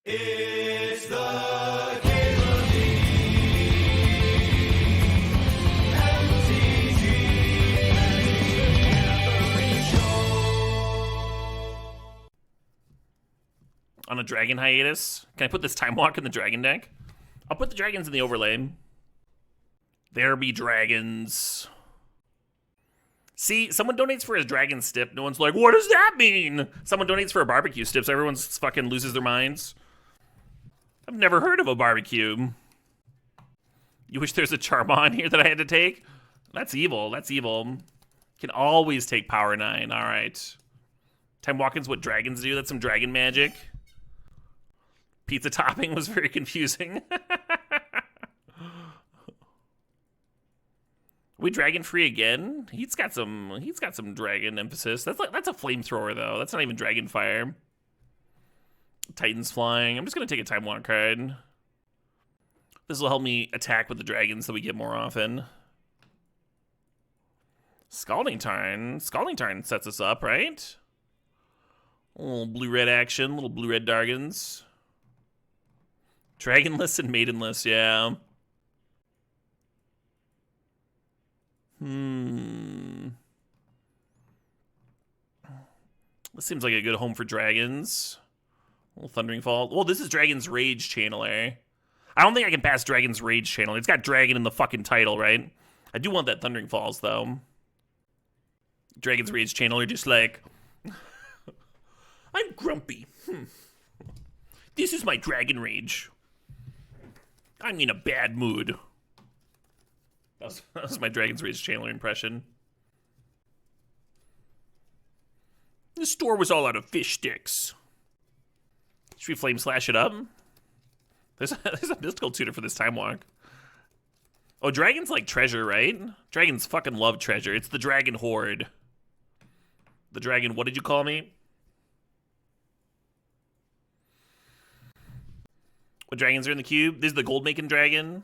It's the Cable On a dragon hiatus. Can I put this Time Walk in the dragon deck? I'll put the dragons in the overlay. There be dragons. See, someone donates for his dragon stip. No one's like, what does that mean? Someone donates for a barbecue stip, so everyone's fucking loses their minds. I've never heard of a barbecue. You wish there's a Charmant here that I had to take? That's evil. That's evil. Can always take power 9. All right. Time Walking's what dragons do. That's some dragon magic. Pizza topping was very confusing. We dragon free again? He's got some dragon emphasis. That's a flamethrower though. That's not even dragon fire. Titan's flying. I'm just gonna take a Time Walk card. This will help me attack with the dragons that we get more often. Scalding Tarn. Scalding Tarn sets us up, right? A little blue-red action, little blue-red dragons. Dragonless and Maidenless, yeah. This seems like a good home for dragons. A little Thundering Fall. Well, this is Dragon's Rage Channeler. I don't think I can pass Dragon's Rage Channeler. It's got dragon in the fucking title, right? I do want that Thundering Falls, though. Dragon's Rage Channeler just like... I'm grumpy. This is my Dragon Rage. I'm in a bad mood. That was my Dragon's Rage Channeler impression. The store was all out of fish sticks. Should we Flame Slash it up? There's a mystical tutor for this Time Walk. Oh, dragons like treasure, right? Dragons fucking love treasure. It's the Dragon Horde. The dragon, what did you call me? What dragons are in the cube? This is the Gold-making dragon.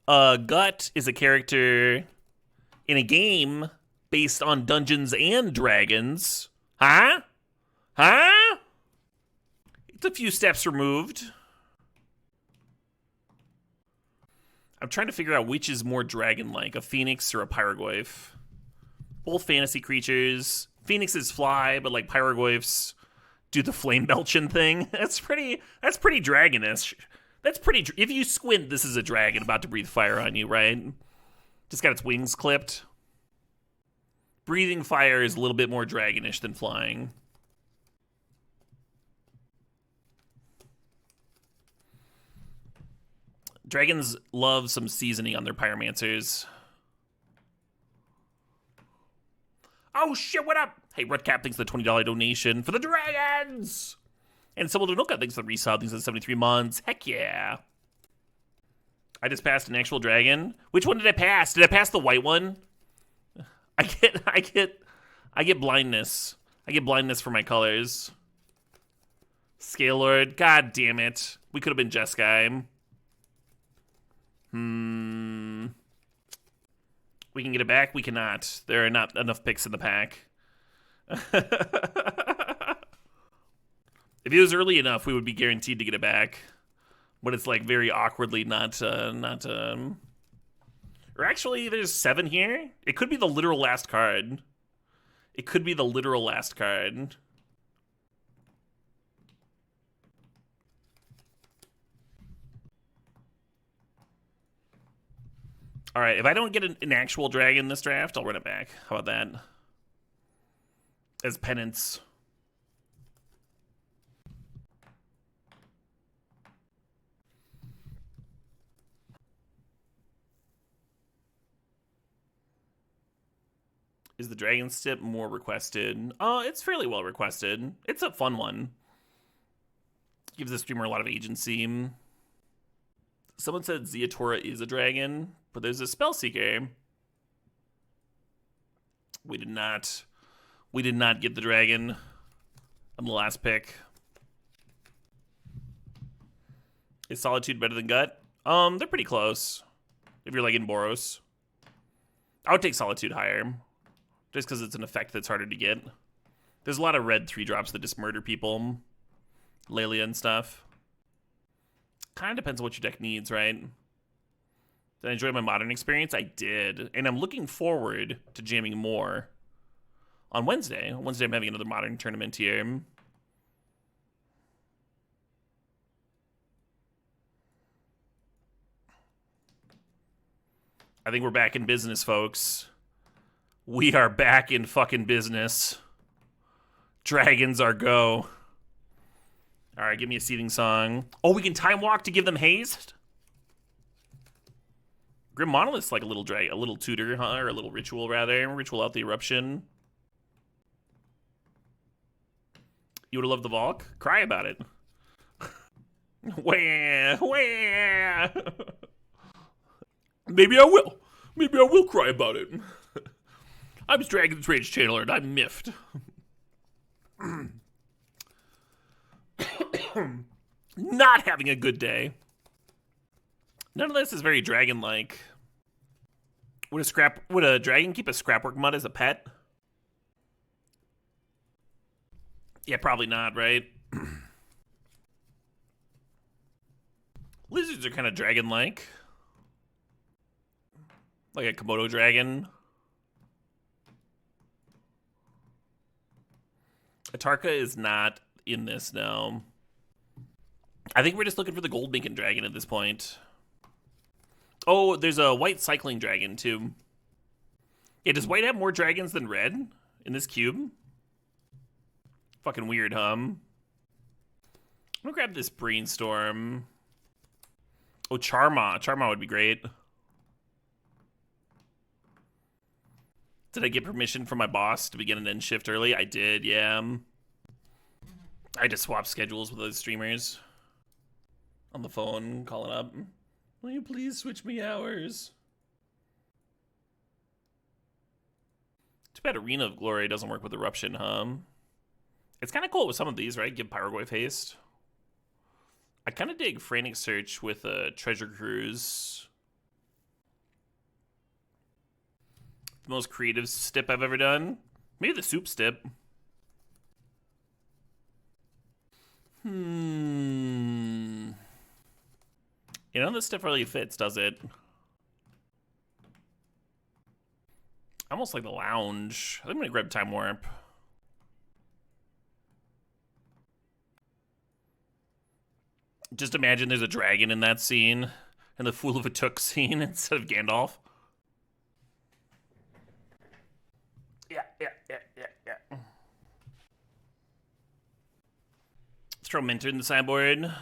Gut is a character in a game based on Dungeons and Dragons. Huh? Huh? It's a few steps removed. I'm trying to figure out which is more dragon-like, a phoenix or a pyroglyph. Both fantasy creatures. Phoenixes fly, but like pyroglyphs do the flame belching thing. That's pretty dragonish. That's pretty, if you squint, this is a dragon about to breathe fire on you, right? Just got its wings clipped. Breathing fire is a little bit more dragonish than flying. Dragons love some seasoning on their pyromancers. Oh shit, what up? Hey, Redcap thanks for the $20 donation for the dragons! And someone Donoka thanks for the resub, thanks for the 73 months. Heck yeah. I just passed an actual dragon. Which one did I pass? Did I pass the white one? I get blindness. I get blindness for my colors. Scale Lord, god damn it. We could have been Jeskai. We can get it back? We cannot. There are not enough picks in the pack. If it was early enough, we would be guaranteed to get it back. But it's like very awkwardly not. Or actually, there's 7 here. It could be the literal last card. It could be the literal last card. All right, if I don't get an actual dragon this draft, I'll run it back. How about that? As penance. Is the dragon stip more requested? It's fairly well requested. It's a fun one. Gives the streamer a lot of agency. Someone said Ziatora is a dragon, but there's a Spellseeker. We did not get the dragon on the last pick. Is Solitude better than Gut? They're pretty close. If you're like in Boros. I would take Solitude higher. Just because it's an effect that's harder to get. There's a lot of red 3-drops that just murder people. Lelia and stuff. Kind of depends on what your deck needs, right? Did I enjoy my Modern experience? I did. And I'm looking forward to jamming more on Wednesday. On Wednesday, I'm having another Modern tournament here. I think we're back in business, folks. We are back in fucking business. Dragons are go. All right, give me a seething song. Oh, we can time walk to give them haste? Grim Monolith's like a little a little tutor, huh? Or a little ritual, rather. Ritual out the eruption. You would have loved the Valk? Cry about it. Wah. Maybe I will. Maybe I will cry about it. I'm Dragon's Rage Channeler and I'm miffed. Not having a good day. None of this is very dragon-like. Would a dragon keep a scrapwork mud as a pet? Yeah, probably not, right? Lizards are kind of dragon-like. Like a Komodo dragon. Atarka is not in this now. I think we're just looking for the gold beacon dragon at this point. Oh, there's a white cycling dragon too. Yeah, does white have more dragons than red in this cube? Fucking weird, huh? I'm gonna grab this brainstorm. Oh, Charma. Charma would be great. Did I get permission from my boss to begin and end shift early? I did, yeah. I just swapped schedules with those streamers on the phone, calling up. Will you please switch me hours? Too bad Arena of Glory doesn't work with Eruption, huh? It's kind of cool with some of these, right? Give Pyroglyph haste. I kind of dig Frantic Search with a Treasure Cruise. The most creative stip I've ever done. Maybe the soup stip. You know, this stip really fits, does it? Almost like the lounge. I think I'm gonna grab Time Warp. Just imagine there's a dragon in that scene and the Fool of a Took scene instead of Gandalf. Yeah. Let's throw Minter in the sideboard.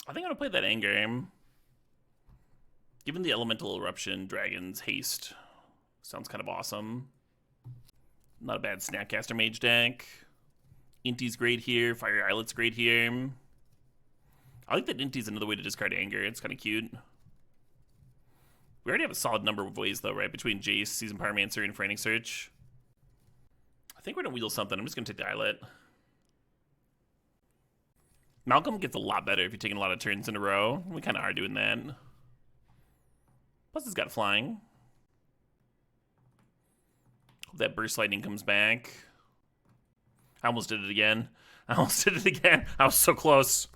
I think I'm gonna play that end game. Given the Elemental Eruption, Dragon's Haste sounds kind of awesome. Not a bad Snapcaster Mage deck. Inti's great here. Fiery Islet's great here. I like that Inti's another way to discard Anger. It's kind of cute. We already have a solid number of ways, though, right? Between Jace, Season Pyromancer, and Frantic Search. I think we're going to wheel something. I'm just going to take the Islet. Malcolm gets a lot better if you're taking a lot of turns in a row. We kind of are doing that. Plus, it's got flying. Hope that Burst Lightning comes back. I almost did it again. I was so close.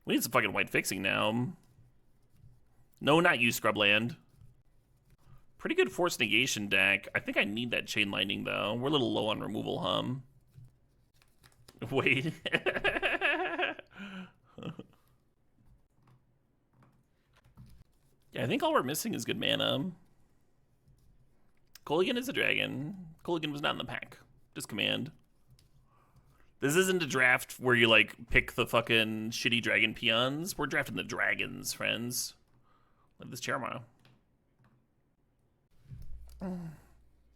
We need some fucking white fixing now. No, not you, Scrubland. Pretty good Force Negation deck. I think I need that Chain Lightning, though. We're a little low on removal, hum. Wait. Yeah, I think all we're missing is good mana. Kolaghan is a dragon. Kolaghan was not in the pack. Just command. This isn't a draft where you, like, pick the fucking shitty dragon peons. We're drafting the dragons, friends. Look at this Charma.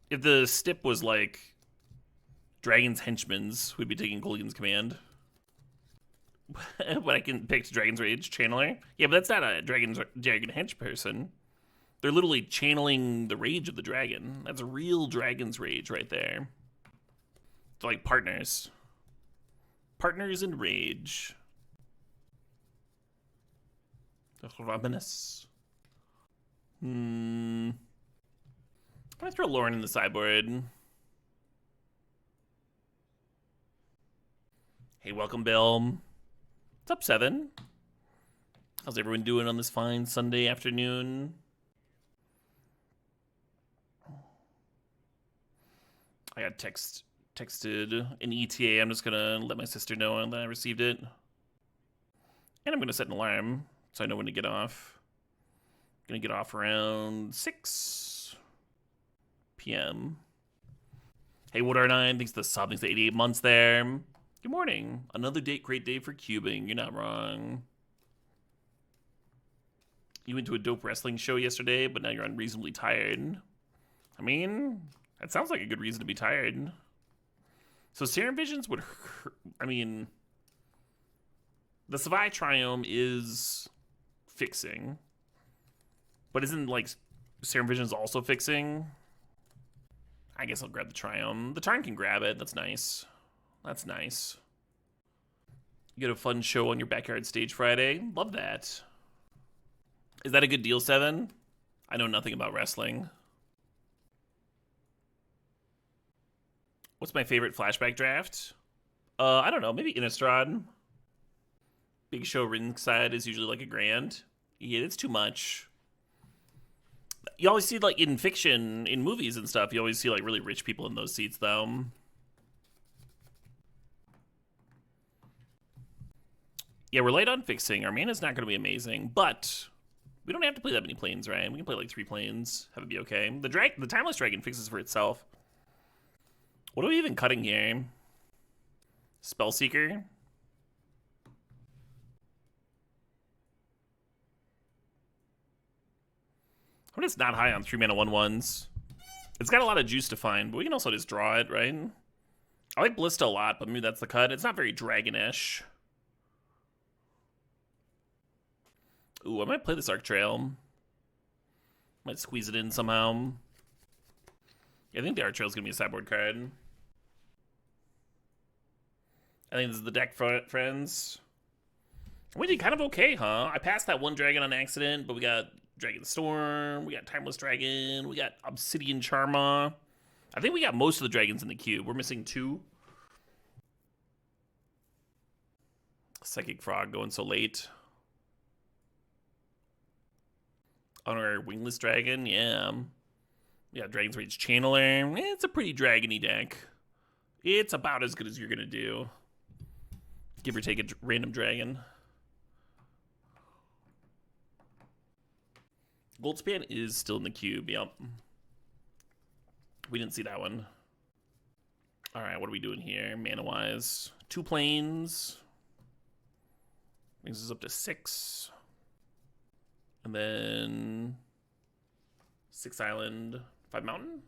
If the stip was, like, Dragon's Henchmen's, we'd be taking Kolaghan's command. But I can pick Dragon's Rage Channeler. Yeah, but that's not a dragon hench person. They're literally channeling the rage of the dragon. That's a real Dragon's Rage right there. They're like partners. Partners in rage. Ominous. I'm gonna throw Lauren in the sideboard. Hey, welcome, Bill. What's up, 7? How's everyone doing on this fine Sunday afternoon? I got texted an ETA. I'm just gonna let my sister know that I received it. And I'm gonna set an alarm so I know when to get off. Gonna get off around 6 p.m. Hey, Woodar9, thanks for the sub, thanks for 88 months there. Good morning. Another great day for cubing. You're not wrong. You went to a dope wrestling show yesterday, but now you're unreasonably tired. I mean, that sounds like a good reason to be tired. So Serum Visions would hurt. I mean, the Savai Triome is fixing. But isn't, like, Serum Visions also fixing? I guess I'll grab the Triome. The Tarn can grab it. That's nice. That's nice. You get a fun show on your backyard stage Friday. Love that. Is that a good deal, 7? I know nothing about wrestling. What's my favorite flashback draft? I don't know. Maybe Innistrad. Big Show ringside is usually like $1,000. Yeah, it's too much. You always see, like, in fiction, in movies and stuff, you always see, like, really rich people in those seats, though. Yeah, we're light on fixing. Our mana's not going to be amazing, but we don't have to play that many planes, right? We can play, like, 3 planes, have it be okay. The Timeless Dragon fixes for itself. What are we even cutting here? Spellseeker? I'm just not high on 3-mana 1/1s. It's got a lot of juice to find, but we can also just draw it, right? I like Ballista a lot, but maybe that's the cut. It's not very dragonish. Ooh, I might play this Arc Trail. Might squeeze it in somehow. Yeah, I think the Arc Trail is going to be a sideboard card. I think this is the deck, friends. We did kind of okay, huh? I passed that one dragon on accident, but we got Dragon Storm, we got Timeless Dragon, we got Obsidian Charma. I think we got most of the dragons in the cube. We're missing 2. Psychic Frog going so late. Honor Wingless Dragon, yeah. We got Dragon's Rage Channeler. It's a pretty dragony deck. It's about as good as you're going to do. Give or take a random dragon. Goldspan is still in the cube, yep. We didn't see that one. Alright, what are we doing here, mana-wise? 2 planes. Brings us up to 6. And then 6 island, 5 mountain?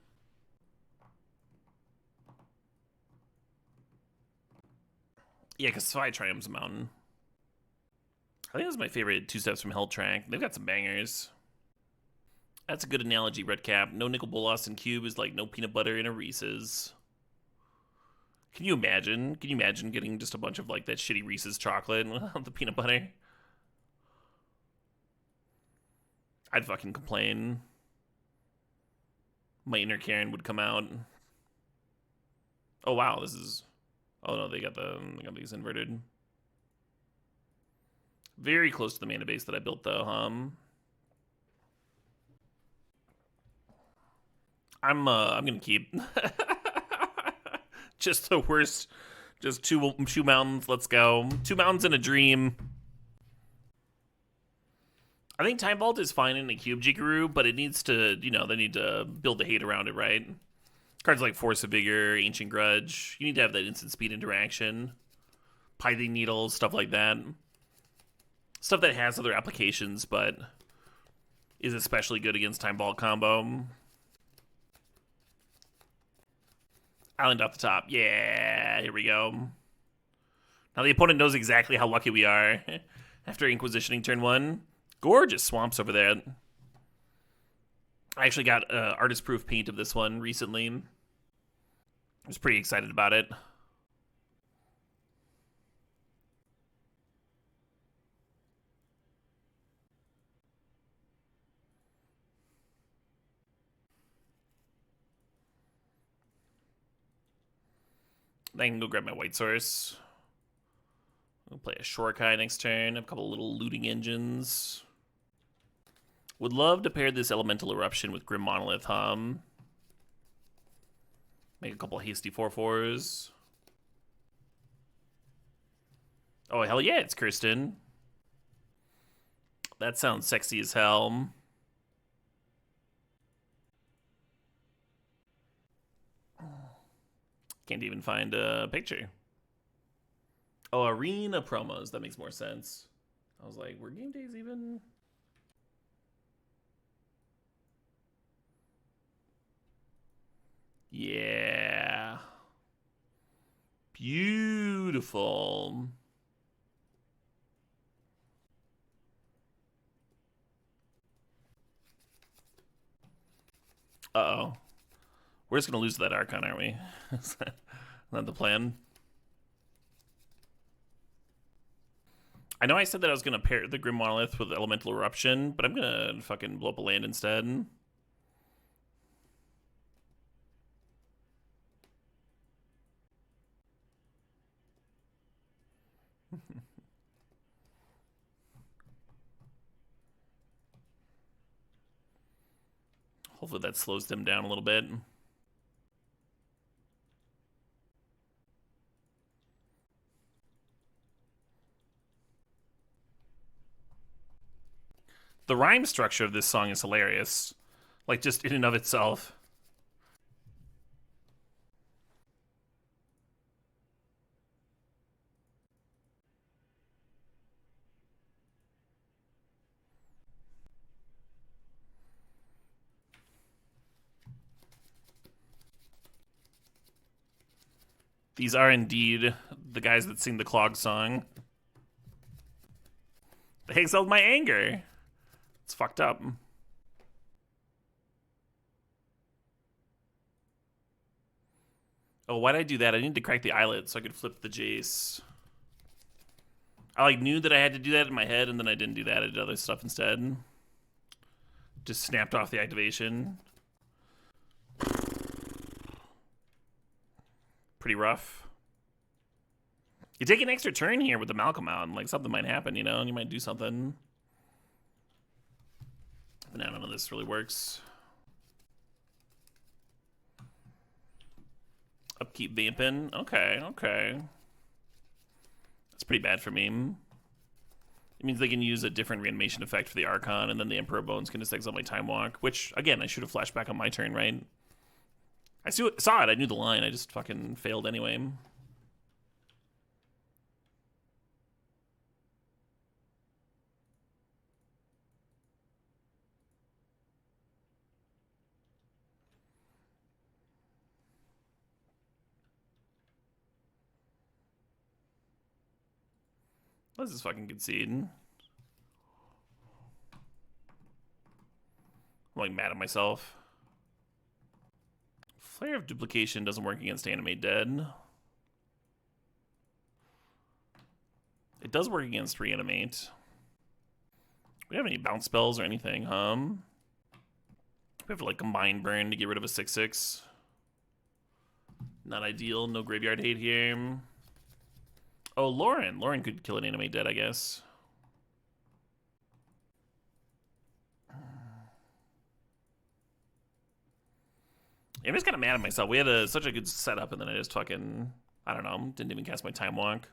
Yeah, because Sphy Triumph's a mountain. I think this is my favorite 2 Steps from Hell track. They've got some bangers. That's a good analogy, Redcap. No Nicol Bolas in cube is like no peanut butter in a Reese's. Can you imagine? Can you imagine getting just a bunch of like that shitty Reese's chocolate without the peanut butter? I'd fucking complain. My inner Karen would come out. Oh wow, this is... Oh no, they got these inverted. Very close to the mana base that I built though, I'm gonna keep. Just the worst. Just two mountains. Let's go. 2 mountains and a dream. I think Time Vault is fine in a cube Jikaru, but it needs to, you know, they need to build the hate around it, right? Cards like Force of Vigor, Ancient Grudge. You need to have that instant speed interaction. Pithing Needles, stuff like that. Stuff that has other applications, but is especially good against Time Vault combo. Island off the top. Yeah, here we go. Now the opponent knows exactly how lucky we are. After Inquisitioning turn 1. Gorgeous swamps over there. I actually got artist proof paint of this one recently. I was pretty excited about it. I can go grab my white source. We'll play a Shorkai next turn. A couple little looting engines. Would love to pair this Elemental Eruption with Grim Monolith Hum. Make a couple hasty 4/4s. Oh, hell yeah, it's Kirsten. That sounds sexy as hell. Can't even find a picture. Oh, arena promos. That makes more sense. I was like, were game days even? Yeah. Beautiful. Uh-oh. We're just going to lose that Archon, aren't we? Is that the plan? I know I said that I was going to pair the Grim Monolith with Elemental Eruption, but I'm going to fucking blow up a land instead. Hopefully that slows them down a little bit. The rhyme structure of this song is hilarious. Like, just in and of itself. These are indeed the guys that sing the Clog song. They exhaled my anger. It's fucked up. Oh, why'd I do that? I needed to crack the eyelet so I could flip the Jace. I like knew that I had to do that in my head, and then I didn't do that. I did other stuff instead. Just snapped off the activation. Pretty rough. You take an extra turn here with the Malcolm out, and like something might happen, you know, and you might do something. But now none of this really works. Upkeep vamping. Okay, okay. That's pretty bad for me. It means they can use a different reanimation effect for the Archon, and then the Emperor Bones can just exile my Time Walk, which, again, I should have flashed back on my turn, right? I saw it. I knew the line. I just fucking failed anyway. Let's just fucking concede. I'm like mad at myself. Flare of Duplication doesn't work against Animate Dead. It does work against Reanimate. We have any bounce spells or anything, We have to like Combine Burn to get rid of a 6/6. Not ideal. No graveyard hate here. Oh, Lauren. Lauren could kill an Animate Dead, I guess. I'm just kind of mad at myself. We had such a good setup, and then I just fucking, I don't know, didn't even cast my Time Walk.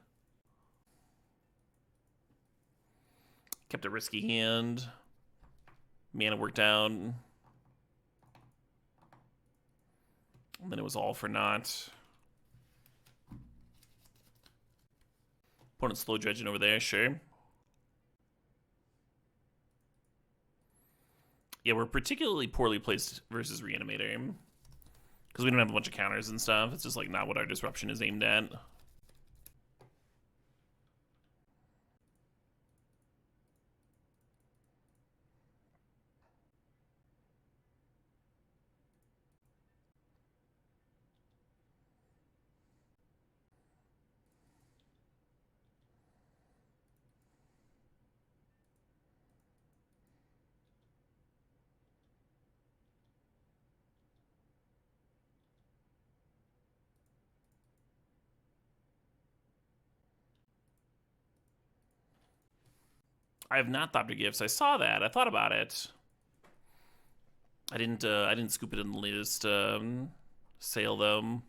Kept a risky hand. Mana worked out. And then it was all for naught. Opponent slow dredging over there, sure. Yeah, we're particularly poorly placed versus Reanimator. Because we don't have a bunch of counters and stuff. It's just like not what our disruption is aimed at. I have not Thopter Gifts. I saw that. I thought about it. I didn't scoop it in the latest sale though.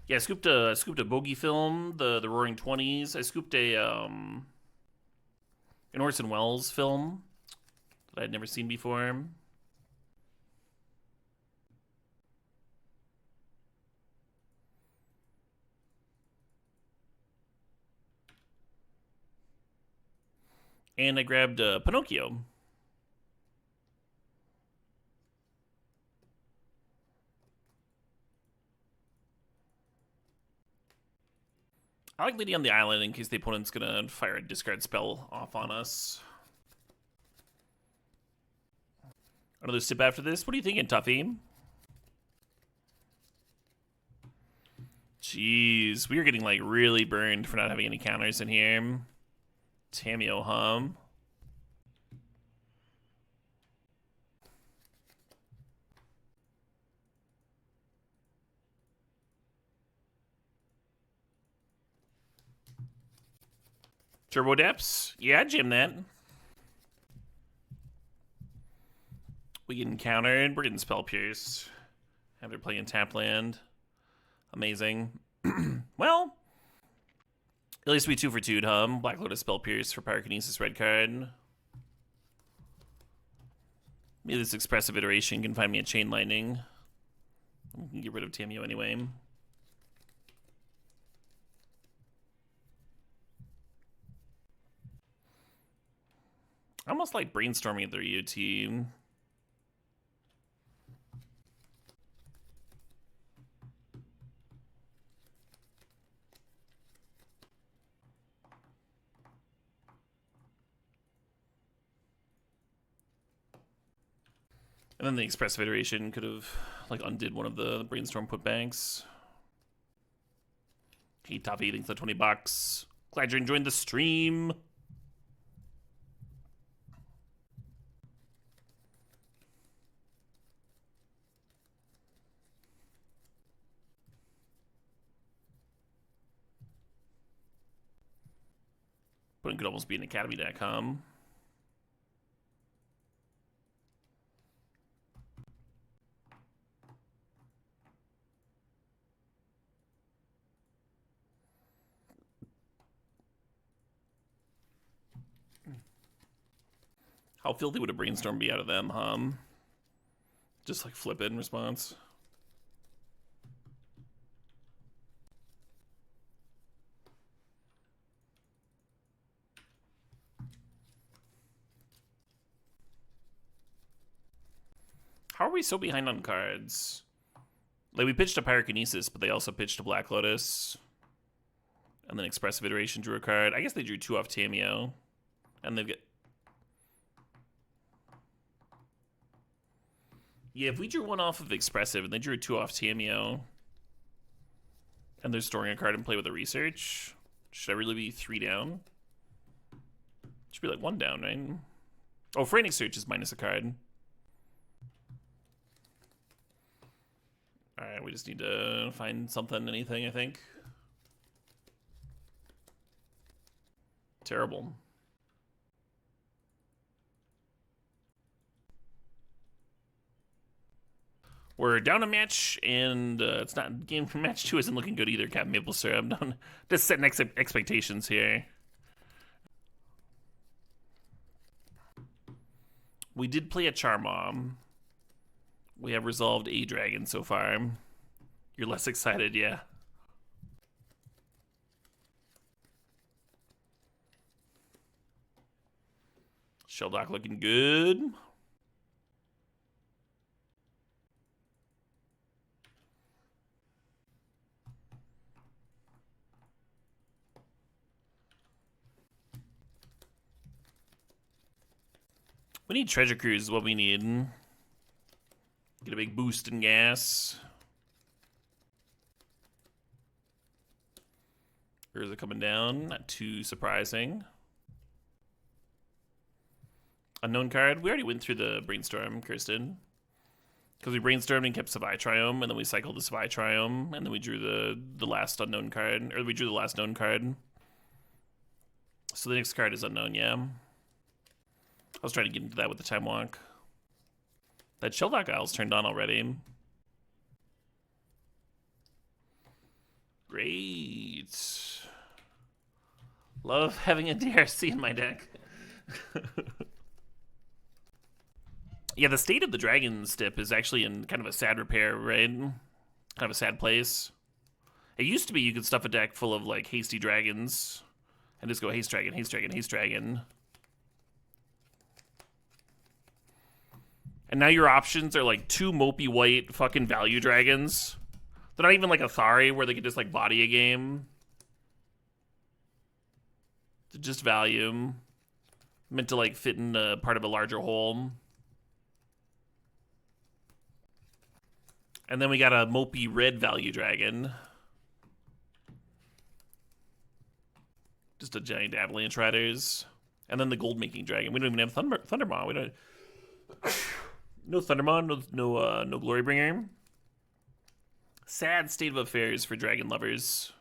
Yeah, I scooped a bogey film, the Roaring Twenties. I scooped an Orson Welles film that I'd never seen before. And I grabbed Pinocchio. I like Lady on the Island in case the opponent's gonna fire a discard spell off on us. Another sip after this. What are you thinking, Tuffy? Jeez, we are getting like really burned for not having any counters in here. Tamio hum. Turbo Depths? Yeah, jam that. We getting countered. We're getting Spell Pierced. After playing tap land. Amazing. Well, at least we 2 for 2'd hum. Black Lotus Spell Pierce for Pyrokinesis red card. Maybe this Expressive Iteration can find me a Chain Lightning. We can get rid of Tamio anyway. I almost like brainstorming at their UT. And then the Expressive Iteration could have like undid one of the brainstorm putbacks. Hey Toffee, thanks for the $20. Glad you're enjoying the stream. But it could almost be an academy.com. How filthy would a brainstorm be out of them, Just like flip it in response. How are we so behind on cards? Like, we pitched a Pyrokinesis, but they also pitched a Black Lotus. And then Expressive Iteration drew a card. I guess they drew 2 off Tamio. And they've got... Yeah, if we drew 1 off of Expressive and they drew 2 off Tamio, and they're storing a card and play with a Research, should I really be 3 down? Should be like 1 down, right? Oh, Frantic Search is minus a card. Alright, we just need to find something, anything, I think. Terrible. We're down a match, and it's not game for match 2 isn't looking good either, Captain Maple Syrup. I'm just setting expectations here. We did play a Charmom. We have resolved a dragon so far. You're less excited, yeah. Shelldock looking good. We need treasure cruise is what we need. Get a big boost in gas. Urza coming down, not too surprising. Unknown card. We already went through the brainstorm, Kirsten. Because we brainstormed and kept Savai Triome, and then we cycled the Savai Triome, and then we drew the last unknown card, or we drew the last known card. So the next card is unknown, yeah. I was trying to get into that with the time walk. That Shelldock Isle's turned on already. Great. Love having a DRC in my deck. Yeah, the state of the Dragon Stip is actually in kind of a sad repair, right? Kind of a sad place. It used to be you could stuff a deck full of, like, hasty dragons and just go haste dragon, haste dragon, haste dragon. And now your options are, like, 2 mopey white fucking value dragons. They're not even like Athari, where they could just, like, body a game. They're just value. Meant to, like, fit in a part of a larger whole. And then we got a mopey red value dragon. Just a giant avalanche riders. And then the gold making dragon. We don't even have Thundermaw. We don't. No Thundermaw. No Glorybringer. Sad state of affairs for dragon lovers.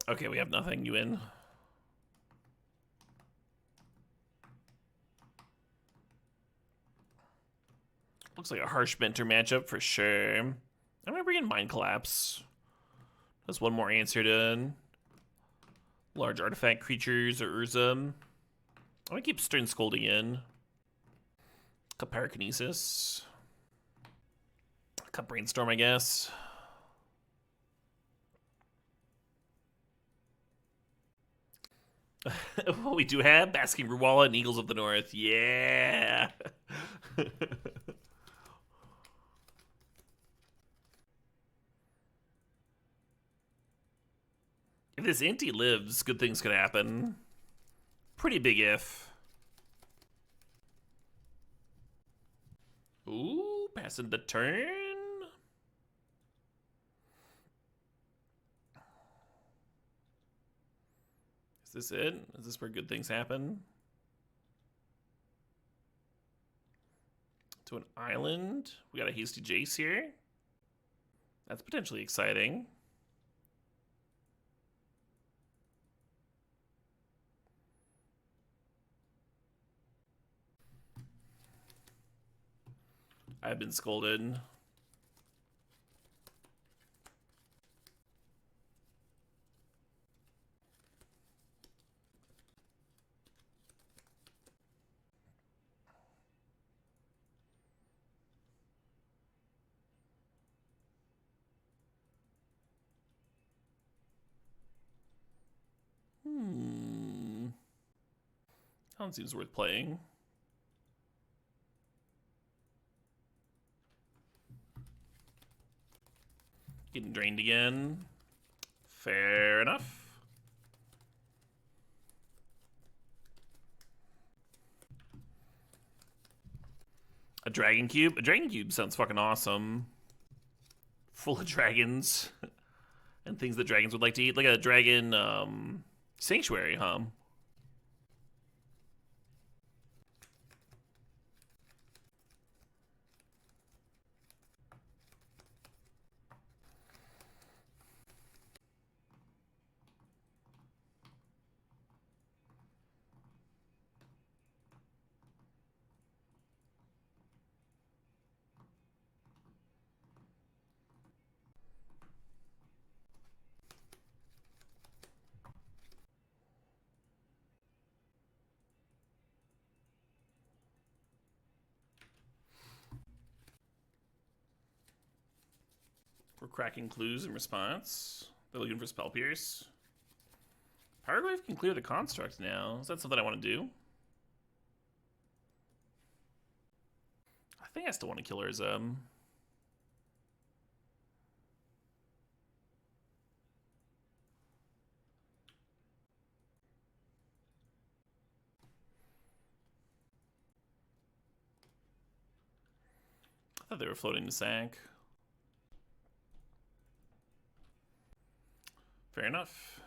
Okay, we have nothing. You in? Looks like a harsh Mentor matchup for sure. I'm gonna bring in Mind Collapse. That's one more answer to large artifact creatures or Urza. I'm gonna keep Stern Scolding in. Cup Pyrokinesis. Cup Brainstorm, I guess. What we do have? Basking Ruwala and Eagles of the North. Yeah! If this Inti lives, good things could happen. Pretty big if. Ooh, passing the turn. Is this it? Is this where good things happen? To an island. We got a hasty Jace here. That's potentially exciting. I've been scolded. That one seems worth playing. Getting drained again. Fair enough. A Dragon Cube? A Dragon Cube sounds fucking awesome. Full of dragons. And things that dragons would like to eat. Like a dragon sanctuary, huh? We're cracking clues in response. They're looking for Spell Pierce. Hargrave can clear the construct now. Is that something I want to do? I think I still want to kill her as I thought they were floating the sack. Fair enough.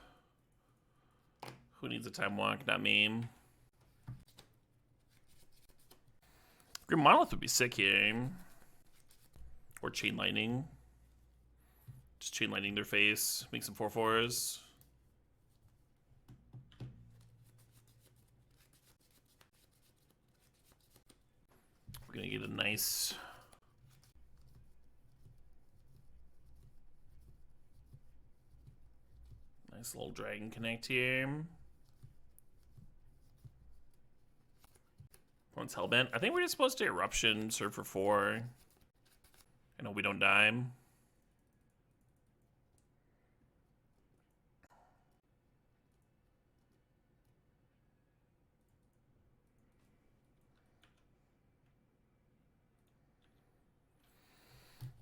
Who needs a time walk? Not me. Grim Monolith would be sick here. Or Chain Lightning. Just Chain Lightning their face. Make some 4/4s. We're gonna get a nice... Nice little Dragon Connect here. One's Hellbent. I think we're just supposed to Eruption, serve for 4. I know we don't die.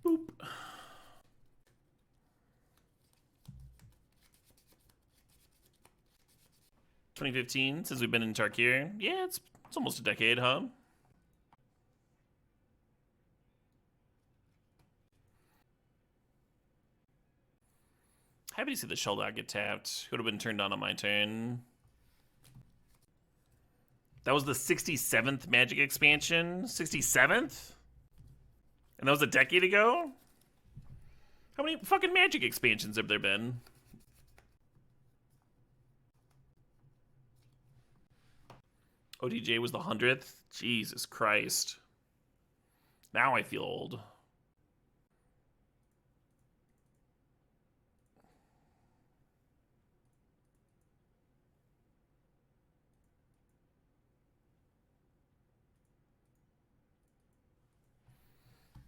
Boop. 2015, since we've been in Tarkir. Yeah, it's almost a decade, huh? Happy to see the Sheldog get tapped. Could have been turned on my turn. That was the 67th Magic expansion? 67th? And that was a decade ago? How many fucking Magic expansions have there been? OTJ was the 100th? Jesus Christ. Now I feel old.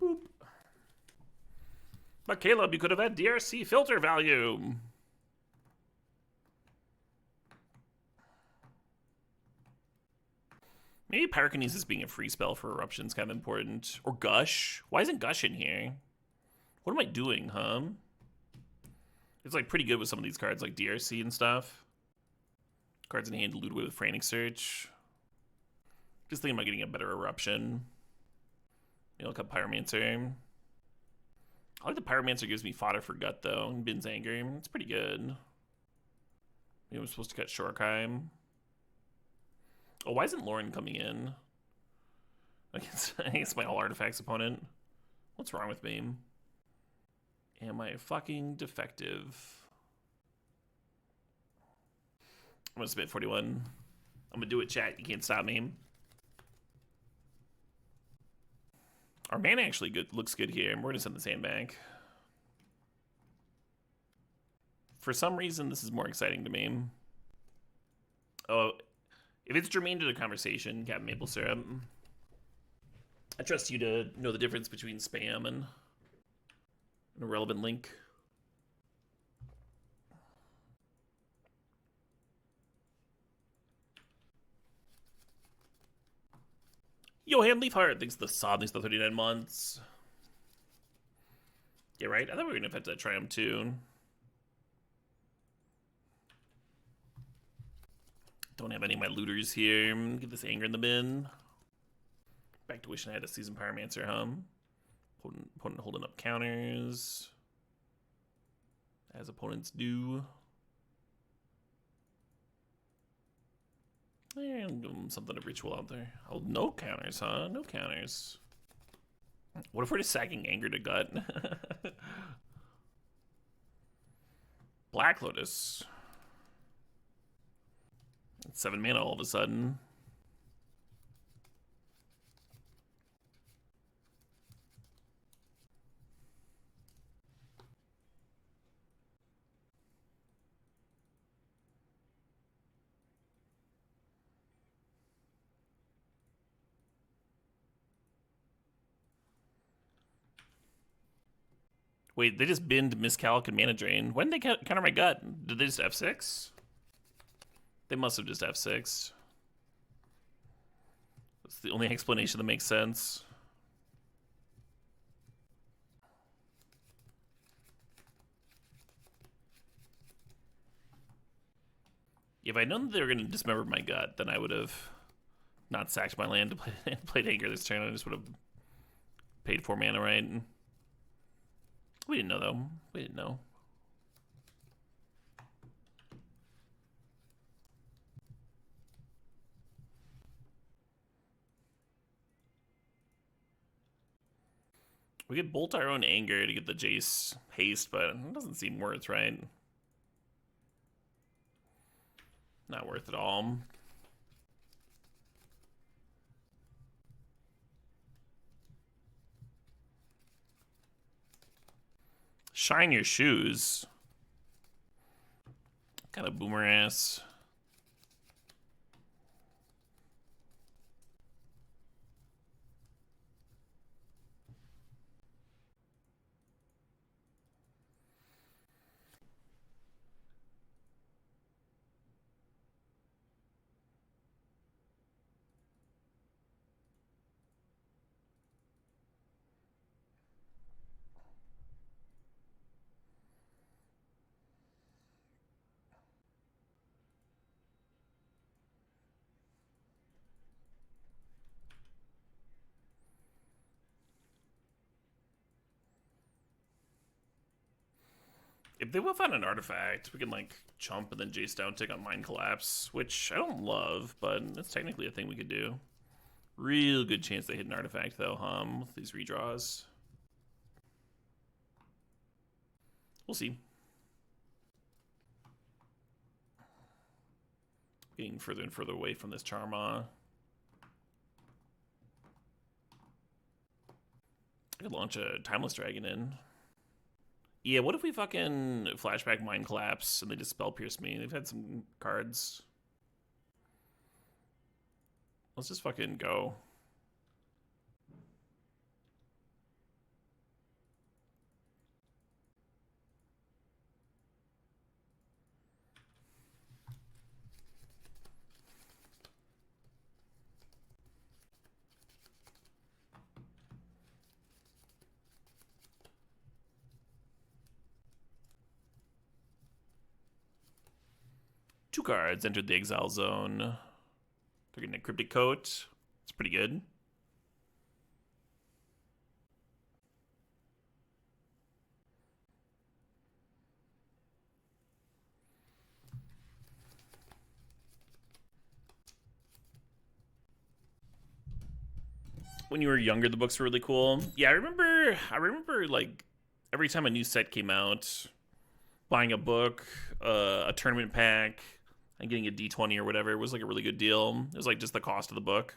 Boop. But Caleb, you could have had DRC filter value. Maybe Pyrokinesis being a free spell for Eruption is kind of important. Or Gush. Why isn't Gush in here? What am I doing, huh? It's like pretty good with some of these cards, like DRC and stuff. Cards in hand to loot away with Frantic Search. Just thinking about getting a better Eruption. Maybe look up Pyromancer. I like the Pyromancer gives me fodder for Gut, though. And Bin's Anger. It's pretty good. Maybe I'm supposed to cut Shorkheim. Oh, why isn't Lauren coming in? Against my all artifacts opponent. What's wrong with me? Am I fucking defective? I'm gonna submit 41. I'm gonna do it, chat. You can't stop me. Our mana actually looks good here. We're gonna send the sandbag. For some reason, this is more exciting to me. Oh. If it's germane to the conversation, Captain Maple Syrup, I trust you to know the difference between spam and an irrelevant link. Johan Leafheart thanks the sod, thanks the 39 months. Yeah, right? I thought we were going to have to try him too. Don't have any of my looters here. Get this anger in the bin. Back to wishing I had a Seasoned Pyromancer, huh? Opponent holding up counters. As opponents do. And give them something of ritual out there. Oh, no counters, huh? No counters. What if we're just sacking anger to Gut? Black Lotus. 7 mana all of a sudden. Wait, they just binned Miscalc and Mana Drain. When did they counter my Gut? Did they just F6? They must have just F6. That's the only explanation that makes sense. If I'd known that they were going to dismember my gut, then I would have not sacked my land to play Anger this turn. I just would have paid 4 mana, right? We didn't know, though. We didn't know. We could bolt our own Anger to get the Jace haste, but it doesn't seem worth, right? Not worth it all. Shine your shoes. Kind of boomer ass. If they whip out an artifact, we can like chump and then Jace down tick on Mind Collapse, which I don't love, but it's technically a thing we could do. Real good chance they hit an artifact though, with these redraws. We'll see. Getting further and further away from this Charma. I could launch a Timeless Dragon in. Yeah, what if we fucking flashback Mind Collapse and they just Spell Pierce me? They've had some cards. Let's just fucking go. Two cards entered the Exile Zone. They're getting a Cryptic Coat. It's pretty good. When you were younger, the books were really cool. Yeah, I remember like every time a new set came out, buying a book, a tournament pack, and getting a D20 or whatever was like a really good deal. It was like just the cost of the book.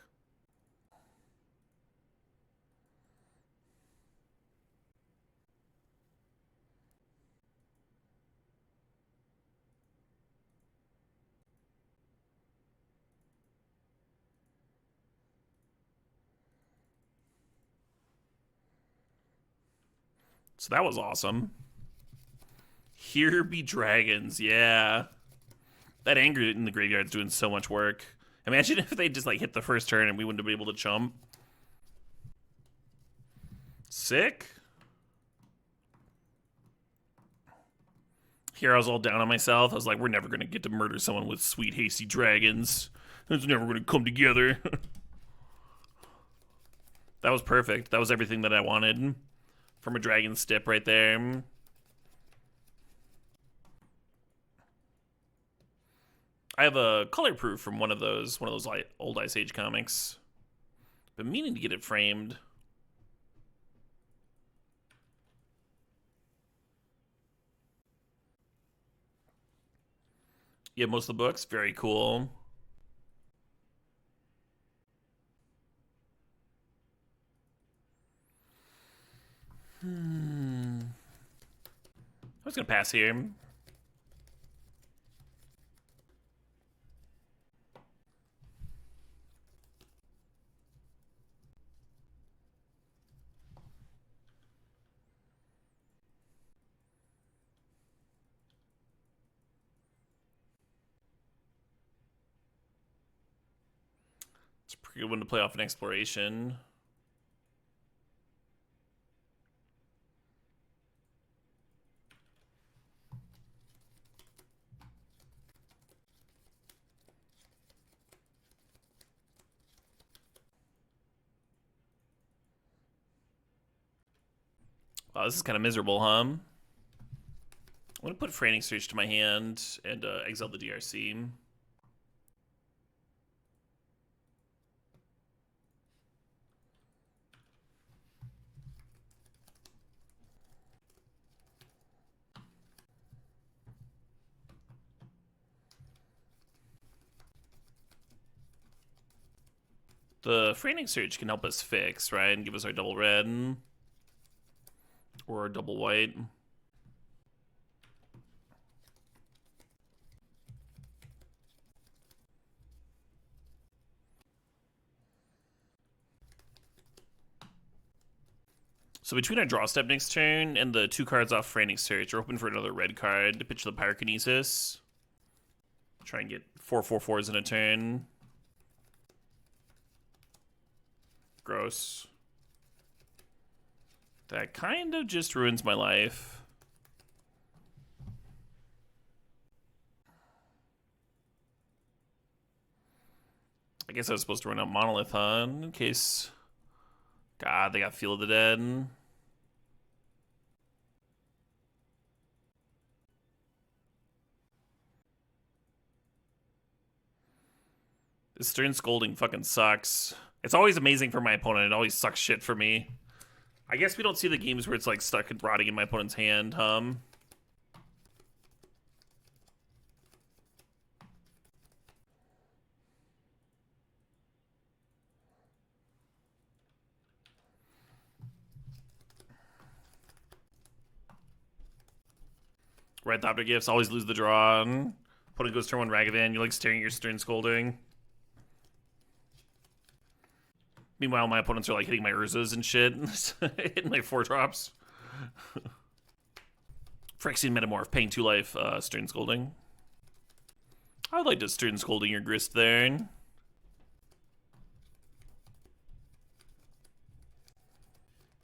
So that was awesome. Here be dragons, yeah. That Anger in the graveyard's doing so much work. Imagine if they just like hit the first turn and we wouldn't have been able to chump. Sick. Here I was all down on myself. I was like, we're never gonna get to murder someone with sweet hasty dragons. It's never gonna come together. That was perfect. That was everything that I wanted from a dragon stip right there. I have a color proof from one of those old Ice Age comics. Been meaning to get it framed. Yeah, most of the books, very cool. I was gonna pass here. Good one to play off an exploration. Wow, this is kind of miserable, huh? I'm going to put Frantic Search to my hand and exile the DRC. The Frantic Search can help us fix, right? And give us our double red. Or double white. So between our draw step next turn and the 2 cards off Frantic Search, we're hoping for another red card to pitch the Pyrokinesis. Try and get 4/4/4s in a turn. Gross. That kind of just ruins my life. I guess I was supposed to run out Monolith, huh? In case... God, they got Field of the Dead. This Stern Scolding fucking sucks. It's always amazing for my opponent. It always sucks shit for me. I guess we don't see the games where it's like stuck and rotting in my opponent's hand, Red Thopter Gifts, always lose the draw. Opponent goes turn 1 Ragavan, you're like staring at your Stern Scolding. Meanwhile, my opponents are like hitting my Urzas and shit, hitting my 4-drops. Phyrexian Metamorph, paying 2 life, Stern Scolding. I'd like to Stern Scolding your Grist there.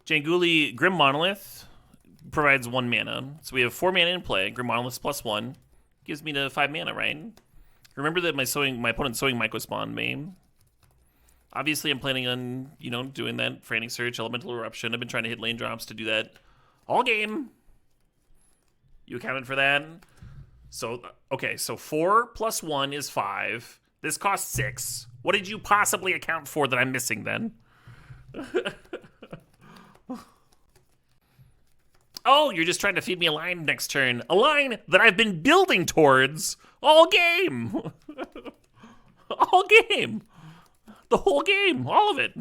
Janguli, Grim Monolith provides 1 mana. So we have 4 mana in play. Grim Monolith +1 gives me the 5 mana, right? Remember that my opponent's sowing Mycospawn main. Obviously, I'm planning on, doing that Frantic Search, Elemental Eruption. I've been trying to hit lane drops to do that all game. You accounted for that? So, okay, so 4 + 1 is 5. This costs 6. What did you possibly account for that I'm missing then? Oh, you're just trying to feed me a line next turn. A line that I've been building towards all game. All game. The whole game. All of it.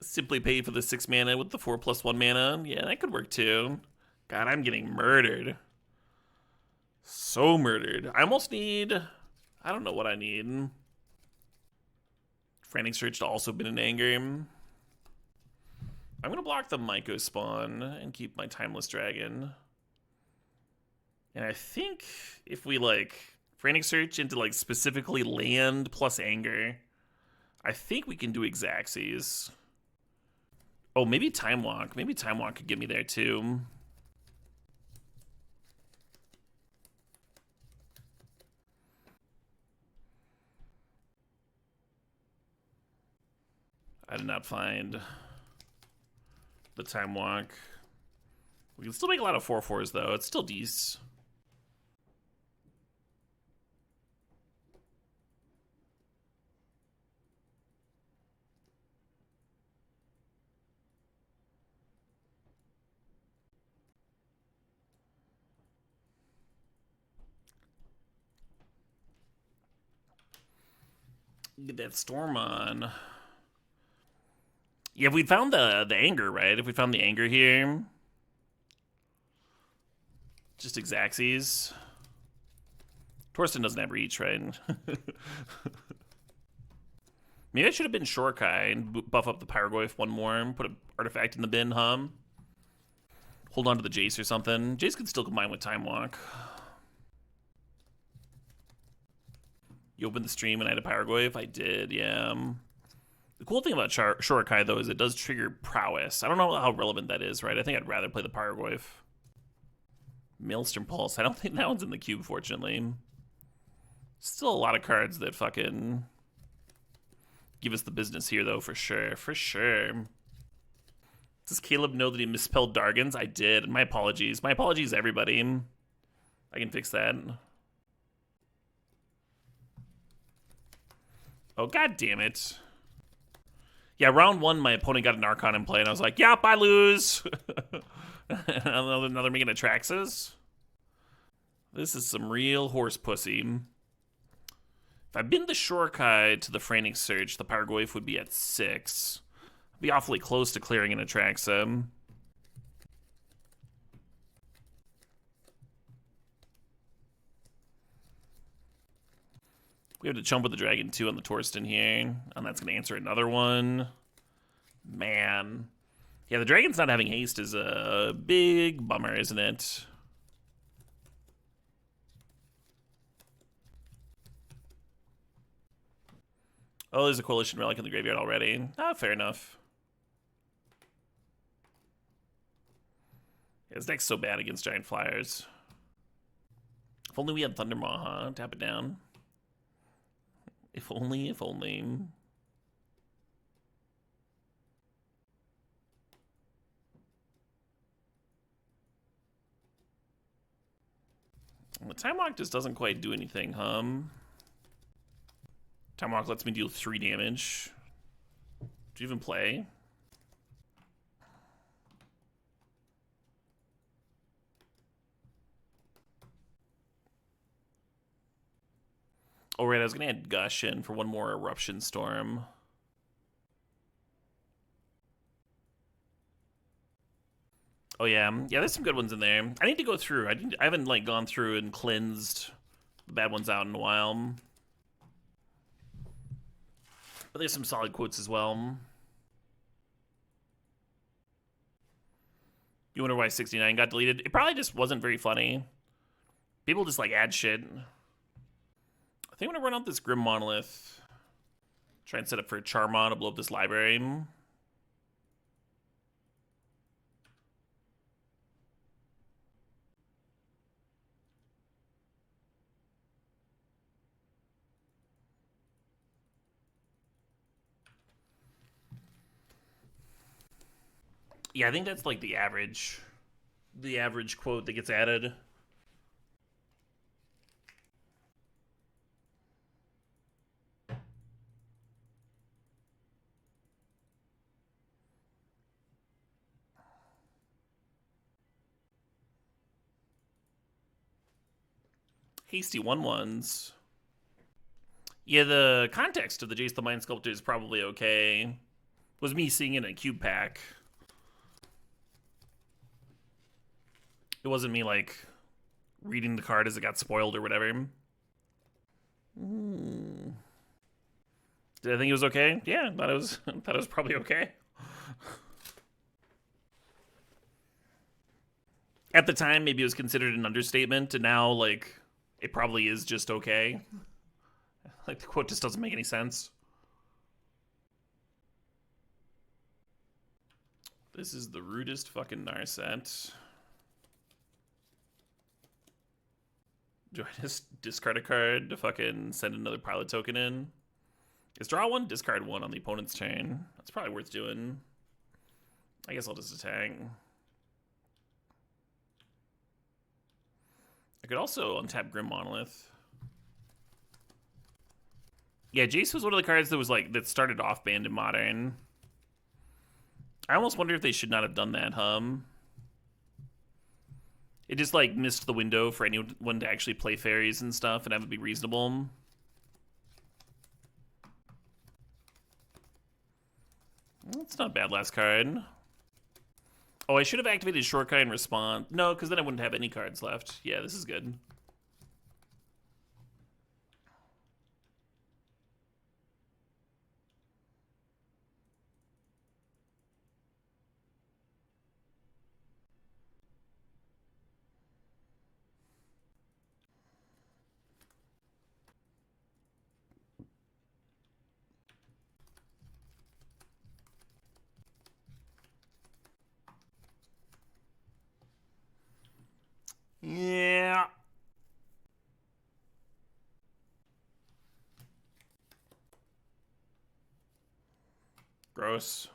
Simply pay for the 6 mana with the 4 + 1 mana. Yeah, that could work too. God, I'm getting murdered. So murdered. I almost need... I don't know what I need. Frantic Search to also been in anger. I'm going to block the Mycospawn and keep my Timeless Dragon. And I think if we, Frantic Search into, specifically land plus anger, I think we can do Exaxes. Oh, maybe Time Walk. Maybe Time Walk could get me there, too. I did not find the Time Walk. We can still make a lot of 4/4s, though. It's still decent. Get that Storm on. Yeah, if we found the anger, right? If we found the anger here. Just Exaxes. Torsten doesn't have reach, right? Maybe I should have been Shorkai and buff up the Pyrogoyf 1 more and put an artifact in the bin, Hold on to the Jace or something. Jace could still combine with Time Walk. You opened the stream and I had a Pyrogoyf? I did, yeah. The cool thing about Shorikai, though, is it does trigger prowess. I don't know how relevant that is, right? I think I'd rather play the Pyrogoyf. Maelstrom Pulse. I don't think that one's in the cube, fortunately. Still a lot of cards that fucking give us the business here, though, for sure. For sure. Does Caleb know that he misspelled Dargans? I did. My apologies. My apologies, everybody. I can fix that. Oh, god damn it. Yeah, round one, my opponent got an Archon in play, and I was like, yep, I lose. another making Atraxas. This is some real horse pussy. If I bend the Shorikai to the Frantic Surge, the Pyrogoyf would be at 6. I'd be awfully close to clearing an Atraxa. We have to chump with the Dragon 2 on the Torsten here, and that's going to answer another one. Man. Yeah, the Dragon's not having haste is a big bummer, isn't it? Oh, there's a Coalition Relic in the graveyard already. Ah, fair enough. Yeah, this deck's so bad against Giant Flyers. If only we had Thundermaw, huh? Tap it down. If only, if only. The Time Walk just doesn't quite do anything, Time Walk lets me deal 3 damage. Do you even play? Oh, right, I was going to add Gush in for one more Eruption Storm. Oh, yeah. Yeah, there's some good ones in there. I need to go through. I haven't, like, gone through and cleansed the bad ones out in a while. But there's some solid quotes as well. You wonder why 69 got deleted? It probably just wasn't very funny. People just, like, add shit. I think I'm going to run out this Grim Monolith. Try and set up for a Charmon to blow up this library. Yeah, I think that's like the average quote that gets added. Hasty 1/1s. Yeah, the context of the Jace the Mind Sculptor is probably okay. Was me seeing it in a cube pack. It wasn't me, like, reading the card as it got spoiled or whatever. Did I think it was okay? Yeah, thought it was probably okay. At the time, maybe it was considered an understatement, and now, like, it probably is just okay. Like, the quote just doesn't make any sense. This is the rudest fucking Narset. Do I just discard a card to fucking send another pilot token in? Is draw 1, discard 1 on the opponent's turn? That's probably worth doing. I guess I'll just attack. I could also untap Grim Monolith. Yeah, Jace was one of the cards that was like that started off banned in Modern. I almost wonder if they should not have done that, It just like missed the window for anyone to actually play fairies and stuff and have it be reasonable. That's not a bad last card. Oh, I should have activated Shorikai in response. No, because then I wouldn't have any cards left. Yeah, this is good. Gross.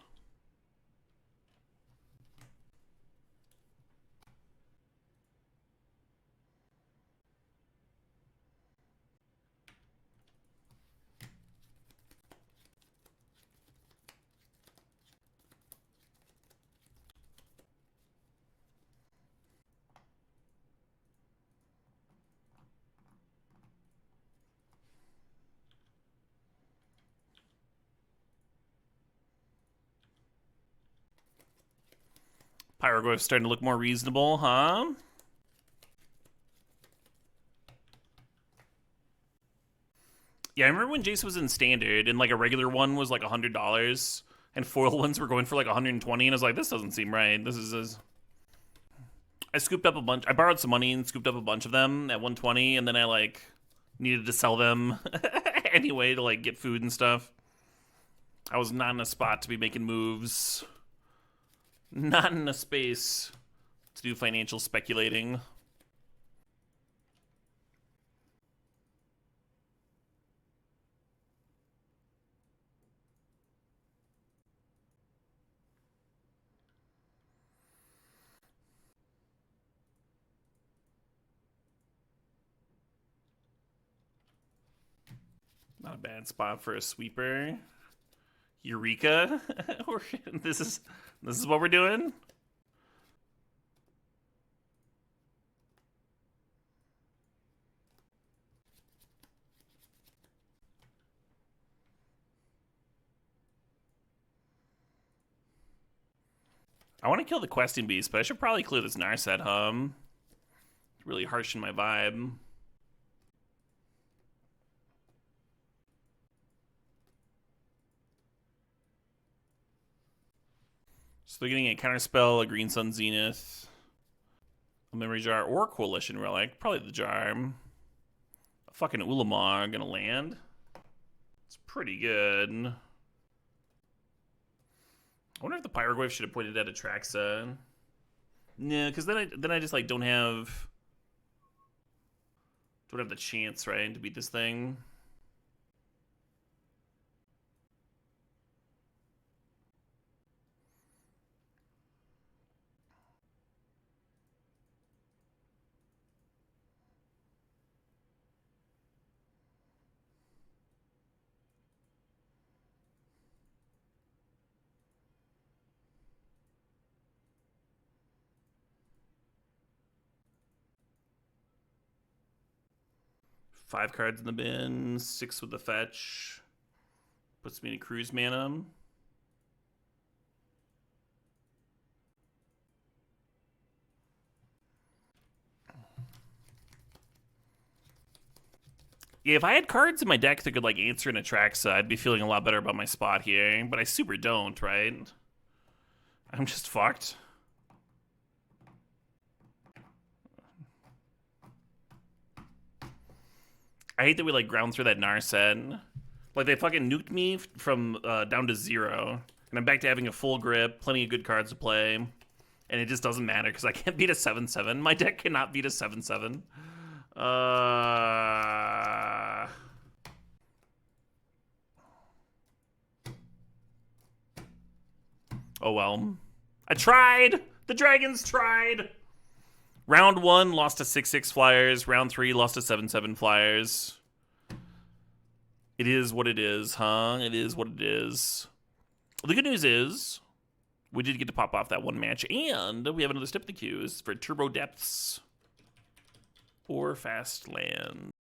Pyroglyph's starting to look more reasonable, huh? Yeah, I remember when Jace was in standard and like a regular one was like $100 and foil ones were going for like 120, and I was like, this doesn't seem right. This is I scooped up a bunch. I borrowed some money and scooped up a bunch of them at 120, and then I like needed to sell them anyway to like get food and stuff. I was not in a spot to be making moves. Not in a space to do financial speculating. Not a bad spot for a sweeper. Eureka! this is what we're doing. I want to kill the questing beast, but I should probably clear this Narset hum. It's really harshing my vibe. So they're getting a counterspell, a Green Sun Zenith, a Memory Jar, or a Coalition Relic. Probably the Jar. A fucking Ulamog gonna land. It's pretty good. I wonder if the Pyroglyph should have pointed at Atraxa. No, because then I just like don't have the chance, right, to beat this thing. Five cards in the bin, 6 with the fetch. Puts me in cruise mana. Yeah, if I had cards in my deck that could like answer an Atraxa, I'd be feeling a lot better about my spot here. But I super don't, right? I'm just fucked. I hate that we like ground through that Narset. Like they fucking nuked me from down to 0, and I'm back to having a full grip, plenty of good cards to play, and it just doesn't matter because I can't beat a 7/7. My deck cannot beat a 7/7. Oh well. I tried! The Dragons tried! Round 1, lost to 6/6 Flyers. Round 3, lost to 7/7 Flyers. It is what it is, huh? It is what it is. The good news is, we did get to pop off that one match, and we have another step in the queues for Turbo Depths or Fast Land.